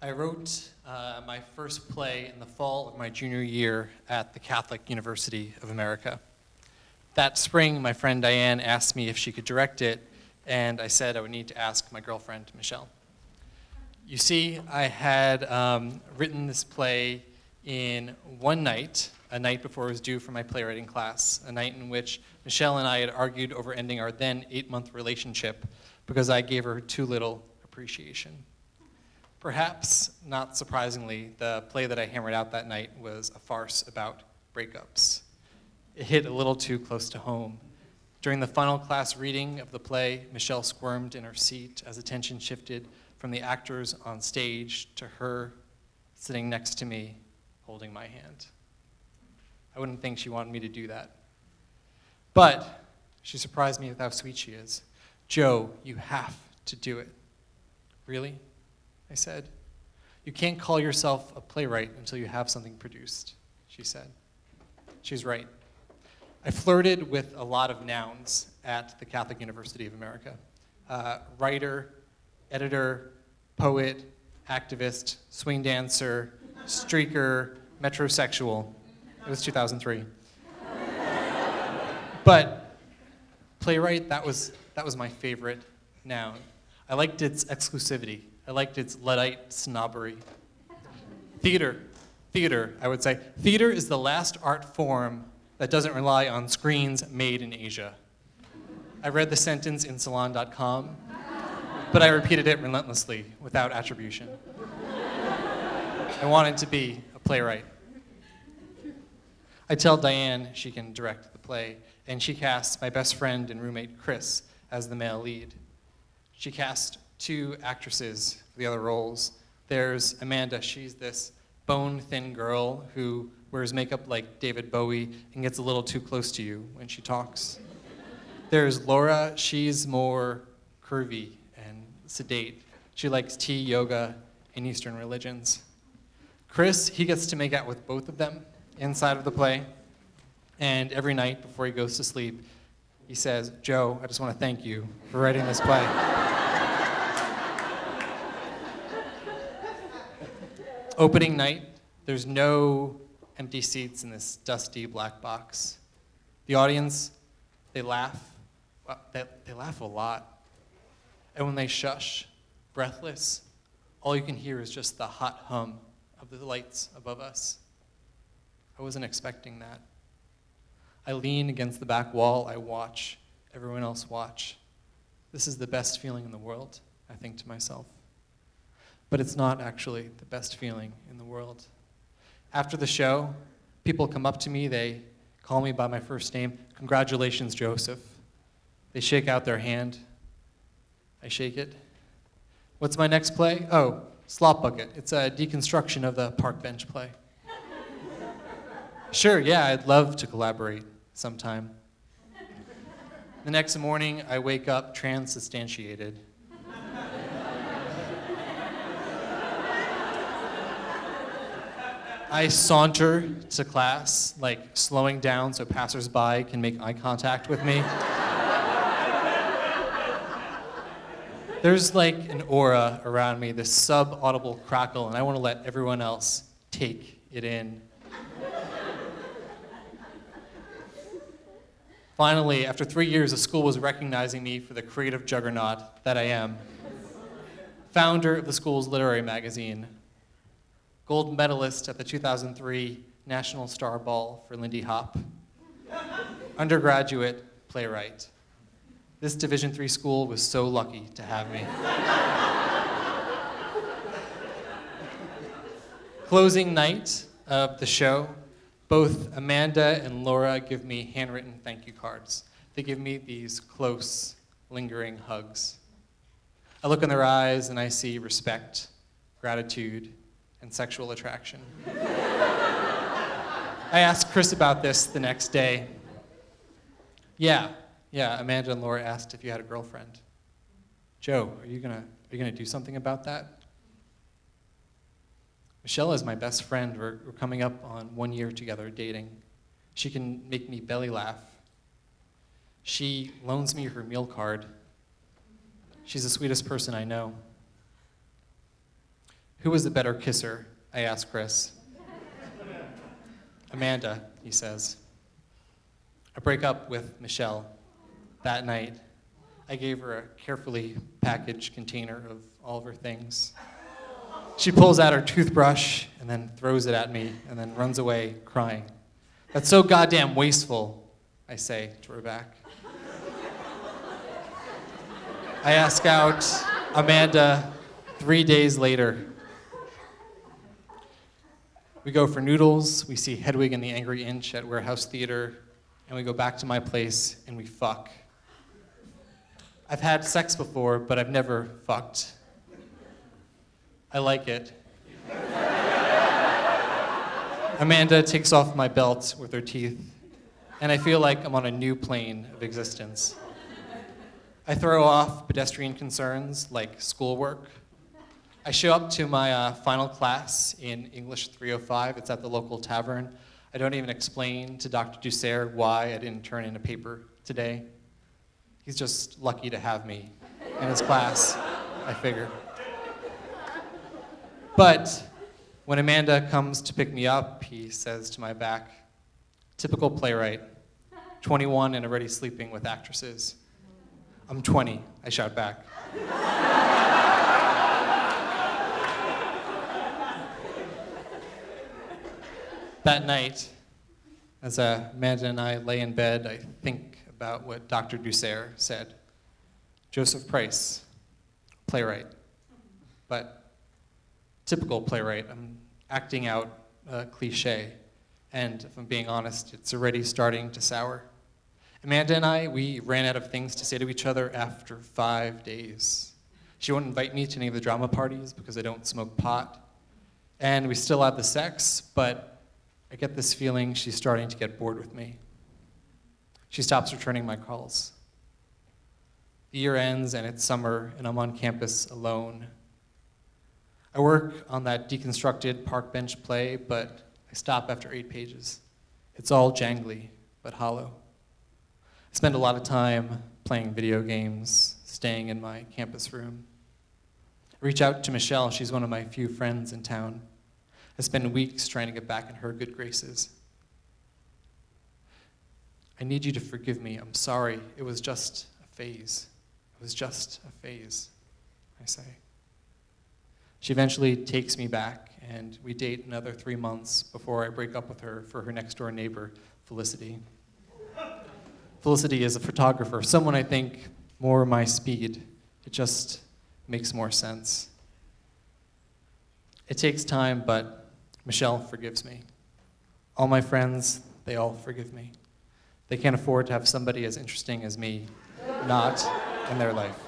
I wrote my first play in the fall of my junior year at the Catholic University of America. That spring, my friend Diane asked me if she could direct it, and I said I would need to ask my girlfriend, Michelle. You see, I had written this play in one night, a night before it was due for my playwriting class, a night in which Michelle and I had argued over ending our then 8-month relationship because I gave her too little appreciation. Perhaps, not surprisingly, the play that I hammered out that night was a farce about breakups. It hit a little too close to home. During the final class reading of the play, Michelle squirmed in her seat as attention shifted from the actors on stage to her sitting next to me, holding my hand. I wouldn't think she wanted me to do that. But she surprised me with how sweet she is. "Joe, you have to do it." "Really?" I said. "You can't call yourself a playwright until you have something produced," she said. She's right. I flirted with a lot of nouns at the Catholic University of America. Writer, editor, poet, activist, swing dancer, streaker, metrosexual. It was 2003. But playwright, that was my favorite noun. I liked its exclusivity. I liked its Luddite snobbery. Theater, I would say. Theater is the last art form that doesn't rely on screens made in Asia. I read the sentence in Salon.com, but I repeated it relentlessly without attribution. I wanted to be a playwright. I tell Diane she can direct the play, and she casts my best friend and roommate Chris as the male lead. She cast 2 actresses for the other roles. There's Amanda. She's this bone-thin girl who wears makeup like David Bowie and gets a little too close to you when she talks. There's Laura. She's more curvy and sedate. She likes tea, yoga, and Eastern religions. Chris, he gets to make out with both of them inside of the play, and every night before he goes to sleep, he says, "Joe, I just want to thank you for writing this play." Opening night, there's no empty seats in this dusty black box. The audience, they laugh. Well, they laugh a lot. And when they shush, breathless, all you can hear is just the hot hum of the lights above us. I wasn't expecting that. I lean against the back wall. I watch everyone else watch. This is the best feeling in the world, I think to myself. But it's not actually the best feeling in the world. After the show, people come up to me. They call me by my first name. "Congratulations, Joseph." They shake out their hand. I shake it. "What's my next play?" "Oh, Slop Bucket. It's a deconstruction of the park bench play." "Sure, yeah, I'd love to collaborate sometime." The next morning, I wake up transubstantiated. I saunter to class, like slowing down so passersby can make eye contact with me. There's like an aura around me, this sub-audible crackle, and I want to let everyone else take it in. Finally, after 3 years, the school was recognizing me for the creative juggernaut that I am. Founder of the school's literary magazine, gold medalist at the 2003 National Star Ball for Lindy Hop, undergraduate playwright. This Division III school was so lucky to have me. Closing night of the show, both Amanda and Laura give me handwritten thank you cards. They give me these close, lingering hugs. I look in their eyes and I see respect, gratitude, and sexual attraction. I asked Chris about this the next day. Yeah, Amanda and Laura asked if you had a girlfriend. "Joe, are you gonna do something about that?" Michelle is my best friend. We're coming up on 1 year together dating. She can make me belly laugh. She loans me her meal card. She's the sweetest person I know. Who was the better kisser? I asked Chris. Amanda, he says. I break up with Michelle. That night, I gave her a carefully packaged container of all of her things. She pulls out her toothbrush and then throws it at me and then runs away crying. That's so goddamn wasteful, I say to her back. I ask out Amanda 3 days later. We go for noodles, we see Hedwig and the Angry Inch at Warehouse Theater, and we go back to my place and we fuck. I've had sex before, but I've never fucked. I like it. Amanda takes off my belt with her teeth, and I feel like I'm on a new plane of existence. I throw off pedestrian concerns like schoolwork. I show up to my final class in English 305. It's at the local tavern. I don't even explain to Dr. Dussert why I didn't turn in a paper today. He's just lucky to have me in his class, I figure. But when Amanda comes to pick me up, he says to my back, typical playwright, 21 and already sleeping with actresses. I'm 20, I shout back. That night, as Amanda and I lay in bed, I think about what Dr. Dussert said. Joseph Price, playwright, but typical playwright. I'm acting out a cliche, and if I'm being honest, it's already starting to sour. Amanda and I, we ran out of things to say to each other after 5 days. She won't invite me to any of the drama parties because I don't smoke pot, and we still have the sex, but I get this feeling she's starting to get bored with me. She stops returning my calls. The year ends and it's summer and I'm on campus alone. I work on that deconstructed park bench play, but I stop after 8 pages. It's all jangly, but hollow. I spend a lot of time playing video games, staying in my campus room. I reach out to Michelle, she's one of my few friends in town. I spend weeks trying to get back in her good graces. I need you to forgive me. I'm sorry. It was just a phase. It was just a phase, I say. She eventually takes me back, and we date another 3 months before I break up with her for her next-door neighbor, Felicity. Felicity is a photographer, someone I think more my speed. It just makes more sense. It takes time, but Michelle forgives me. All my friends, they all forgive me. They can't afford to have somebody as interesting as me not in their life.